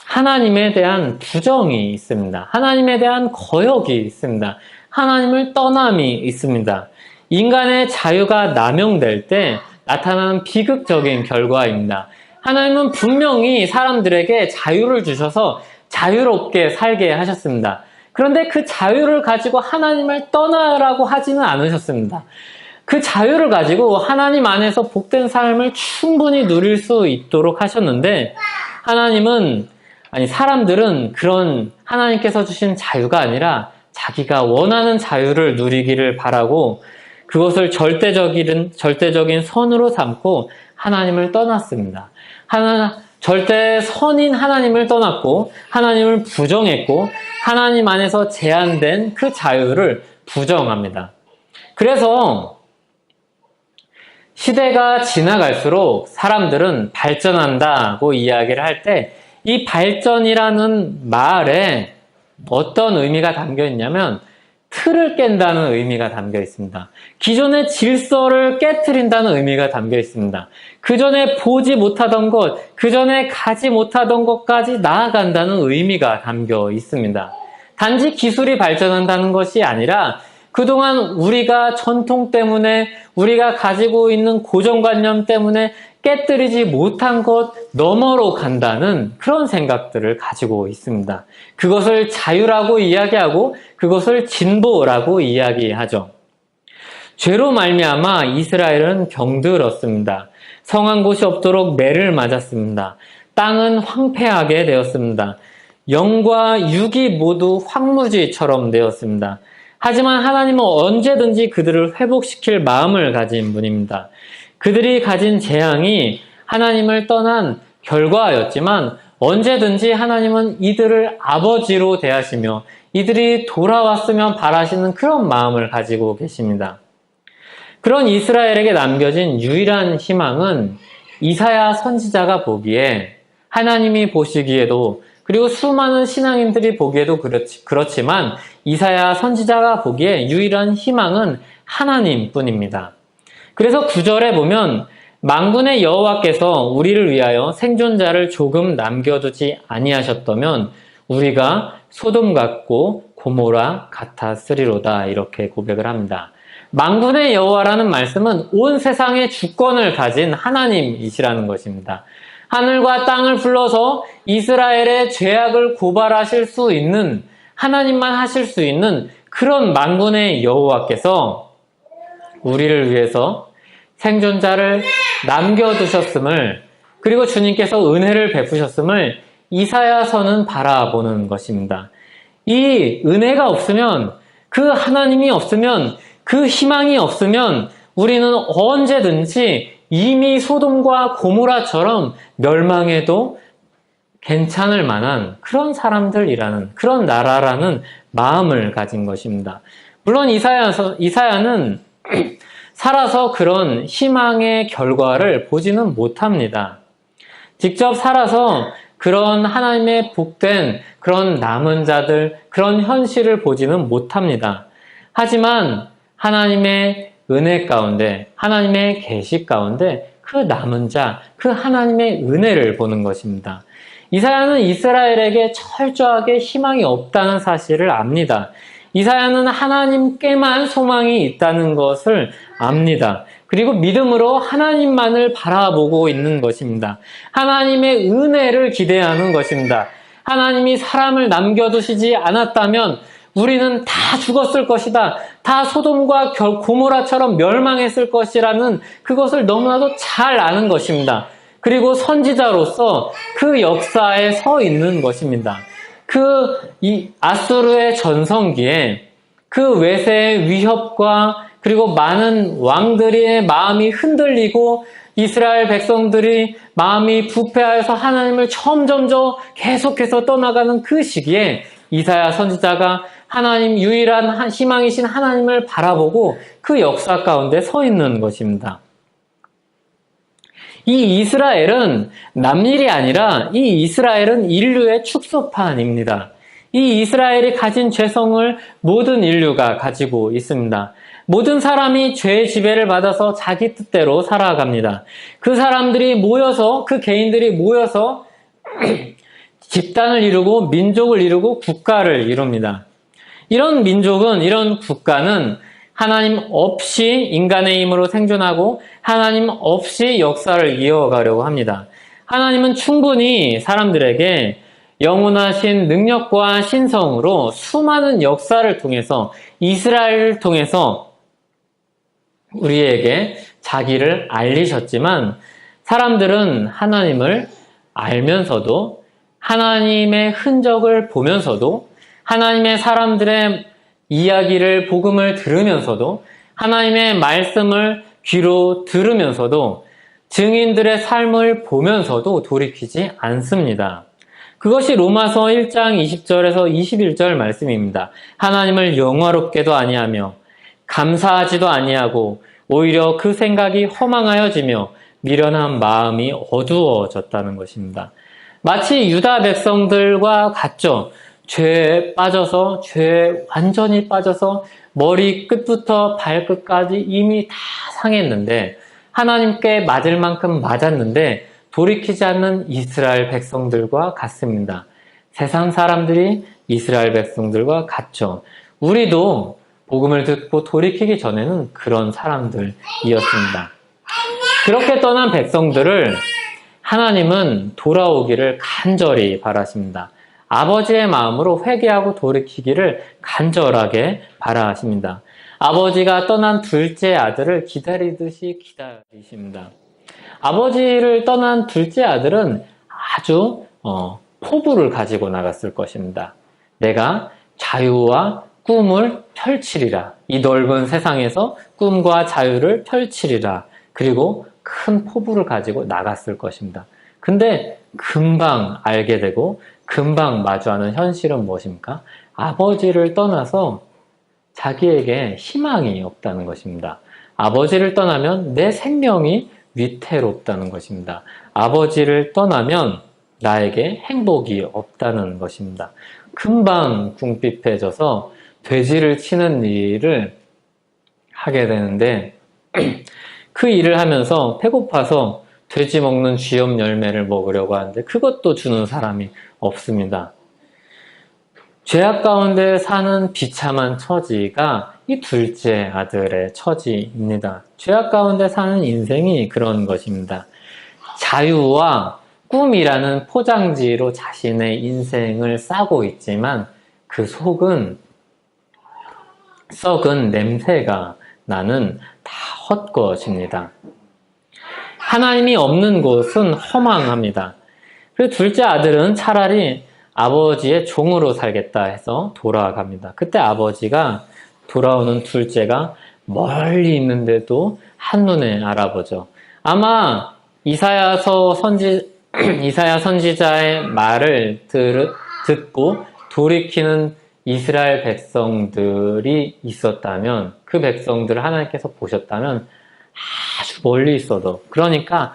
하나님에 대한 부정이 있습니다. 하나님에 대한 거역이 있습니다. 하나님을 떠남이 있습니다. 인간의 자유가 남용될 때 나타나는 비극적인 결과입니다. 하나님은 분명히 사람들에게 자유를 주셔서 자유롭게 살게 하셨습니다. 그런데 그 자유를 가지고 하나님을 떠나라고 하지는 않으셨습니다. 그 자유를 가지고 하나님 안에서 복된 삶을 충분히 누릴 수 있도록 하셨는데 사람들은 그런 하나님께서 주신 자유가 아니라 자기가 원하는 자유를 누리기를 바라고 그것을 절대적인 선으로 삼고 하나님을 떠났습니다. 절대 선인 하나님을 떠났고 하나님을 부정했고 하나님 안에서 제한된 그 자유를 부정합니다. 그래서 시대가 지나갈수록 사람들은 발전한다고 이야기를 할 때 이 발전이라는 말에 어떤 의미가 담겨 있냐면 틀을 깬다는 의미가 담겨 있습니다. 기존의 질서를 깨트린다는 의미가 담겨 있습니다. 그전에 보지 못하던 것, 그전에 가지 못하던 것까지 나아간다는 의미가 담겨 있습니다. 단지 기술이 발전한다는 것이 아니라 그동안 우리가 전통 때문에 우리가 가지고 있는 고정관념 때문에 깨뜨리지 못한 것 너머로 간다는 그런 생각들을 가지고 있습니다. 그것을 자유라고 이야기하고 그것을 진보라고 이야기하죠. 죄로 말미암아 이스라엘은 병들었습니다. 성한 곳이 없도록 매를 맞았습니다. 땅은 황폐하게 되었습니다. 영과 육이 모두 황무지처럼 되었습니다. 하지만 하나님은 언제든지 그들을 회복시킬 마음을 가진 분입니다. 그들이 가진 재앙이 하나님을 떠난 결과였지만 언제든지 하나님은 이들을 아버지로 대하시며 이들이 돌아왔으면 바라시는 그런 마음을 가지고 계십니다. 그런 이스라엘에게 남겨진 유일한 희망은 이사야 선지자가 보기에, 하나님이 보시기에도, 그리고 수많은 신앙인들이 보기에도 그렇지만 이사야 선지자가 보기에 유일한 희망은 하나님뿐입니다. 그래서 9절에 보면 만군의 여호와께서 우리를 위하여 생존자를 조금 남겨두지 아니하셨다면 우리가 소돔 같고 고모라 같았으리로다, 이렇게 고백을 합니다. 만군의 여호와라는 말씀은 온 세상의 주권을 가진 하나님이시라는 것입니다. 하늘과 땅을 불러서 이스라엘의 죄악을 고발하실 수 있는, 하나님만 하실 수 있는 그런 만군의 여호와께서 우리를 위해서 생존자를 남겨두셨음을, 그리고 주님께서 은혜를 베푸셨음을 이사야서는 바라보는 것입니다. 이 은혜가 없으면, 그 하나님이 없으면, 그 희망이 없으면 우리는 언제든지 이미 소돔과 고모라처럼 멸망해도 괜찮을 만한 그런 사람들이라는, 그런 나라라는 마음을 가진 것입니다. 물론 이사야는 살아서 그런 희망의 결과를 보지는 못합니다. 직접 살아서 그런 하나님의 복된 그런 남은 자들, 그런 현실을 보지는 못합니다. 하지만 하나님의 은혜 가운데, 하나님의 계시 가운데 그 남은 자, 그 하나님의 은혜를 보는 것입니다. 이사야는 이스라엘에게 철저하게 희망이 없다는 사실을 압니다. 이사야는 하나님께만 소망이 있다는 것을 압니다. 그리고 믿음으로 하나님만을 바라보고 있는 것입니다. 하나님의 은혜를 기대하는 것입니다. 하나님이 사람을 남겨두시지 않았다면 우리는 다 죽었을 것이다, 다 소돔과 고모라처럼 멸망했을 것이라는 그것을 너무나도 잘 아는 것입니다. 그리고 선지자로서 그 역사에 서 있는 것입니다. 이 아수르의 전성기에 그 외세의 위협과 그리고 많은 왕들의 마음이 흔들리고 이스라엘 백성들이 마음이 부패하여서 하나님을 점점점 계속해서 떠나가는 그 시기에 이사야 선지자가 하나님, 유일한 희망이신 하나님을 바라보고 그 역사 가운데 서 있는 것입니다. 이 이스라엘은 남일이 아니라 이 이스라엘은 인류의 축소판입니다. 이 이스라엘이 가진 죄성을 모든 인류가 가지고 있습니다. 모든 사람이 죄의 지배를 받아서 자기 뜻대로 살아갑니다. 그 사람들이 모여서, 그 개인들이 모여서 집단을 이루고 민족을 이루고 국가를 이룹니다. 이런 민족은, 이런 국가는 하나님 없이 인간의 힘으로 생존하고 하나님 없이 역사를 이어가려고 합니다. 하나님은 충분히 사람들에게 영원하신 능력과 신성으로 수많은 역사를 통해서, 이스라엘을 통해서 우리에게 자기를 알리셨지만 사람들은 하나님을 알면서도, 하나님의 흔적을 보면서도, 하나님의 사람들의 이야기를, 복음을 들으면서도, 하나님의 말씀을 귀로 들으면서도, 증인들의 삶을 보면서도 돌이키지 않습니다. 그것이 로마서 1장 20절에서 21절 말씀입니다. 하나님을 영화롭게도 아니하며 감사하지도 아니하고 오히려 그 생각이 허망하여지며 미련한 마음이 어두워졌다는 것입니다. 마치 유다 백성들과 같죠. 죄에 빠져서, 죄에 완전히 빠져서 머리 끝부터 발끝까지 이미 다 상했는데, 하나님께 맞을 만큼 맞았는데 돌이키지 않는 이스라엘 백성들과 같습니다. 세상 사람들이 이스라엘 백성들과 같죠. 우리도 복음을 듣고 돌이키기 전에는 그런 사람들이었습니다. 그렇게 떠난 백성들을 하나님은 돌아오기를 간절히 바라십니다. 아버지의 마음으로 회개하고 돌이키기를 간절하게 바라십니다. 아버지가 떠난 둘째 아들을 기다리듯이 기다리십니다. 아버지를 떠난 둘째 아들은 아주 포부를 가지고 나갔을 것입니다. 내가 자유와 꿈을 펼치리라. 이 넓은 세상에서 꿈과 자유를 펼치리라. 그리고 큰 포부를 가지고 나갔을 것입니다. 근데 금방 알게 되고 금방 마주하는 현실은 무엇입니까? 아버지를 떠나서 자기에게 희망이 없다는 것입니다. 아버지를 떠나면 내 생명이 위태롭다는 것입니다. 아버지를 떠나면 나에게 행복이 없다는 것입니다. 금방 궁핍해져서 돼지를 치는 일을 하게 되는데 그 일을 하면서 배고파서 돼지 먹는 쥐염 열매를 먹으려고 하는데 그것도 주는 사람이 없습니다. 죄악 가운데 사는 비참한 처지가 이 둘째 아들의 처지입니다. 죄악 가운데 사는 인생이 그런 것입니다. 자유와 꿈이라는 포장지로 자신의 인생을 싸고 있지만 그 속은 썩은 냄새가 나는 다 헛것입니다. 하나님이 없는 곳은 허망합니다. 그리고 둘째 아들은 차라리 아버지의 종으로 살겠다 해서 돌아갑니다. 그때 아버지가 돌아오는 둘째가 멀리 있는데도 한눈에 알아보죠. 아마 이사야 선지자의 말을 듣고 돌이키는 이스라엘 백성들이 있었다면, 그 백성들을 하나님께서 보셨다면 아주 멀리 있어도, 그러니까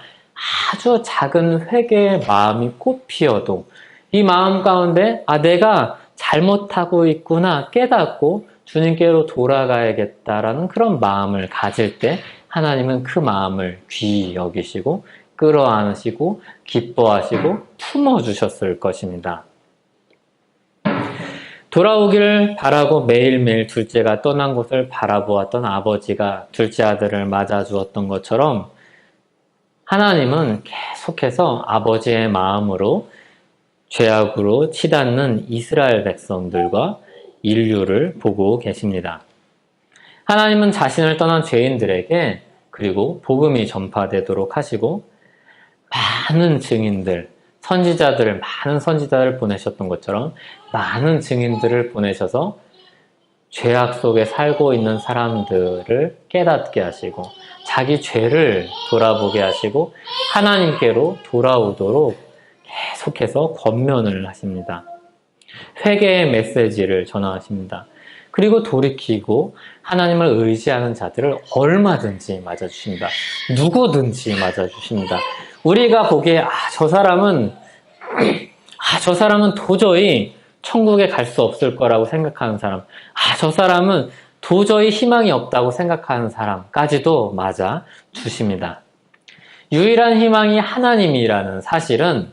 아주 작은 회개의 마음이 꽃피어도 이 마음 가운데 내가 잘못하고 있구나 깨닫고 주님께로 돌아가야겠다라는 그런 마음을 가질 때 하나님은 그 마음을 귀히 여기시고 끌어안으시고 기뻐하시고 품어주셨을 것입니다. 돌아오기를 바라고 매일매일 둘째가 떠난 곳을 바라보았던 아버지가 둘째 아들을 맞아주었던 것처럼 하나님은 계속해서 아버지의 마음으로 죄악으로 치닫는 이스라엘 백성들과 인류를 보고 계십니다. 하나님은 자신을 떠난 죄인들에게 그리고 복음이 전파되도록 하시고 많은 증인들, 많은 선지자들을 보내셨던 것처럼 많은 증인들을 보내셔서 죄악 속에 살고 있는 사람들을 깨닫게 하시고 자기 죄를 돌아보게 하시고 하나님께로 돌아오도록 계속해서 권면을 하십니다. 회개의 메시지를 전하십니다. 그리고 돌이키고 하나님을 의지하는 자들을 얼마든지 맞아주십니다. 누구든지 맞아주십니다. 우리가 보기에 저 사람은 도저히 천국에 갈 수 없을 거라고 생각하는 사람, 저 사람은 도저히 희망이 없다고 생각하는 사람까지도 맞아 주십니다. 유일한 희망이 하나님이라는 사실은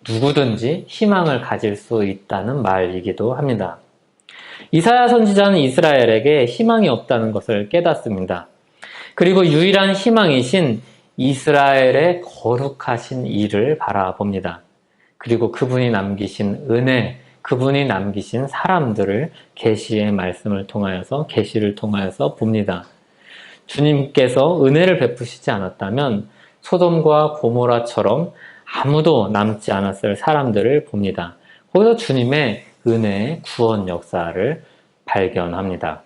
누구든지 희망을 가질 수 있다는 말이기도 합니다. 이사야 선지자는 이스라엘에게 희망이 없다는 것을 깨닫습니다. 그리고 유일한 희망이신 이스라엘의 거룩하신 일을 바라봅니다. 그리고 그분이 남기신 은혜, 그분이 남기신 사람들을 계시의 말씀을 통하여서, 계시를 통하여서 봅니다. 주님께서 은혜를 베푸시지 않았다면 소돔과 고모라처럼 아무도 남지 않았을 사람들을 봅니다. 거기서 주님의 은혜의 구원 역사를 발견합니다.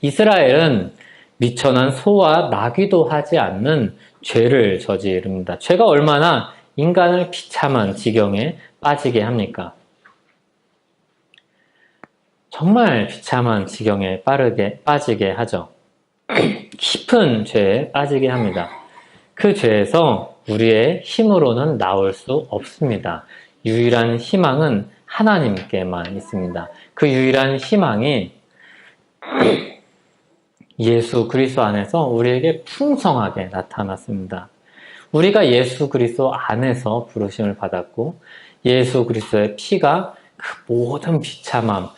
이스라엘은 미천한 소와 나귀도 하지 않는 죄를 저지릅니다. 죄가 얼마나 인간을 비참한 지경에 빠지게 합니까? 정말 비참한 지경에 빠지게 하죠. 깊은 죄에 빠지게 합니다. 그 죄에서 우리의 힘으로는 나올 수 없습니다. 유일한 희망은 하나님께만 있습니다. 그 유일한 희망이 예수 그리스도 안에서 우리에게 풍성하게 나타났습니다. 우리가 예수 그리스도 안에서 부르심을 받았고 예수 그리스도의 피가 그 모든 비참함,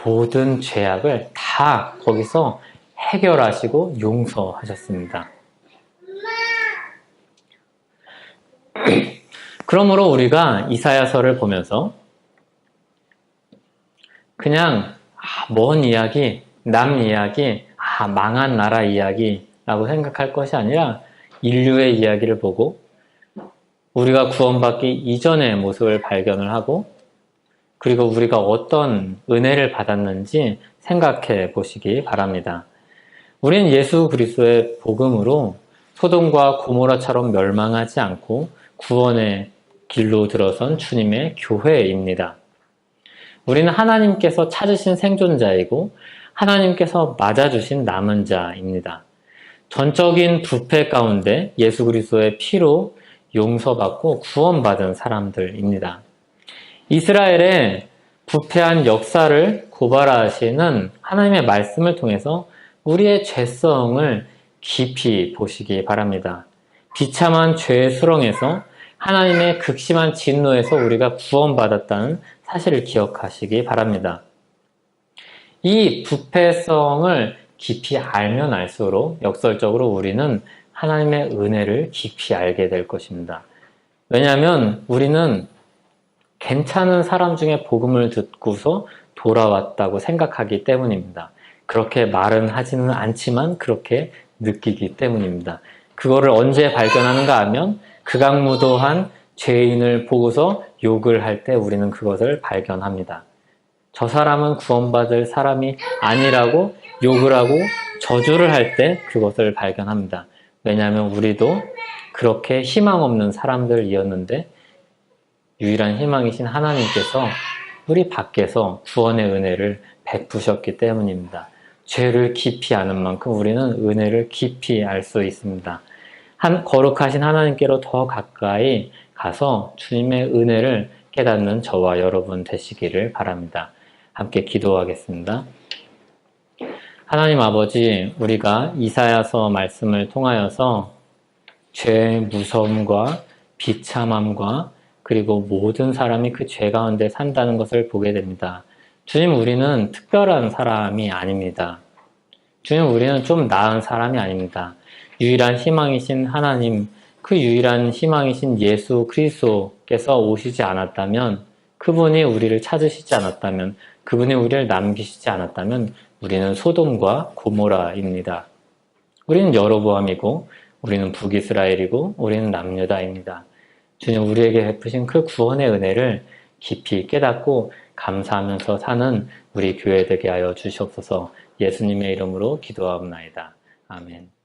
모든 죄악을 다 거기서 해결하시고 용서하셨습니다. 그러므로 우리가 이사야서를 보면서 그냥 먼 이야기, 남 이야기, 망한 나라 이야기라고 생각할 것이 아니라 인류의 이야기를 보고 우리가 구원받기 이전의 모습을 발견을 하고 그리고 우리가 어떤 은혜를 받았는지 생각해 보시기 바랍니다. 우리는 예수 그리스도의 복음으로 소돔과 고모라처럼 멸망하지 않고 구원의 길로 들어선 주님의 교회입니다. 우리는 하나님께서 찾으신 생존자이고 하나님께서 맞아주신 남은 자입니다. 전적인 부패 가운데 예수 그리스도의 피로 용서받고 구원받은 사람들입니다. 이스라엘의 부패한 역사를 고발하시는 하나님의 말씀을 통해서 우리의 죄성을 깊이 보시기 바랍니다. 비참한 죄의 수렁에서 하나님의 극심한 진노에서 우리가 구원받았다는 사실을 기억하시기 바랍니다. 이 부패성을 깊이 알면 알수록 역설적으로 우리는 하나님의 은혜를 깊이 알게 될 것입니다. 왜냐하면 우리는 괜찮은 사람 중에 복음을 듣고서 돌아왔다고 생각하기 때문입니다. 그렇게 말은 하지는 않지만 그렇게 느끼기 때문입니다. 그거를 언제 발견하는가 하면 극악무도한 죄인을 보고서 욕을 할 때 우리는 그것을 발견합니다. 저 사람은 구원받을 사람이 아니라고 욕을 하고 저주를 할 때 그것을 발견합니다. 왜냐하면 우리도 그렇게 희망 없는 사람들이었는데 유일한 희망이신 하나님께서 우리 밖에서 구원의 은혜를 베푸셨기 때문입니다. 죄를 깊이 아는 만큼 우리는 은혜를 깊이 알 수 있습니다. 거룩하신 하나님께로 더 가까이 가서 주님의 은혜를 깨닫는 저와 여러분 되시기를 바랍니다. 함께 기도하겠습니다. 하나님 아버지, 우리가 이사야서 말씀을 통하여서 죄의 무서움과 비참함과 그리고 모든 사람이 그 죄 가운데 산다는 것을 보게 됩니다. 주님, 우리는 특별한 사람이 아닙니다. 주님, 우리는 좀 나은 사람이 아닙니다. 유일한 희망이신 하나님, 그 유일한 희망이신 예수 그리스도께서 오시지 않았다면, 그분이 우리를 찾으시지 않았다면, 그분이 우리를 남기시지 않았다면 우리는 소돔과 고모라입니다. 우리는 여로보암이고 우리는 북이스라엘이고 우리는 남유다입니다. 주님, 우리에게 베푸신 그 구원의 은혜를 깊이 깨닫고 감사하면서 사는 우리 교회 되게 하여 주시옵소서. 예수님의 이름으로 기도하옵나이다. 아멘.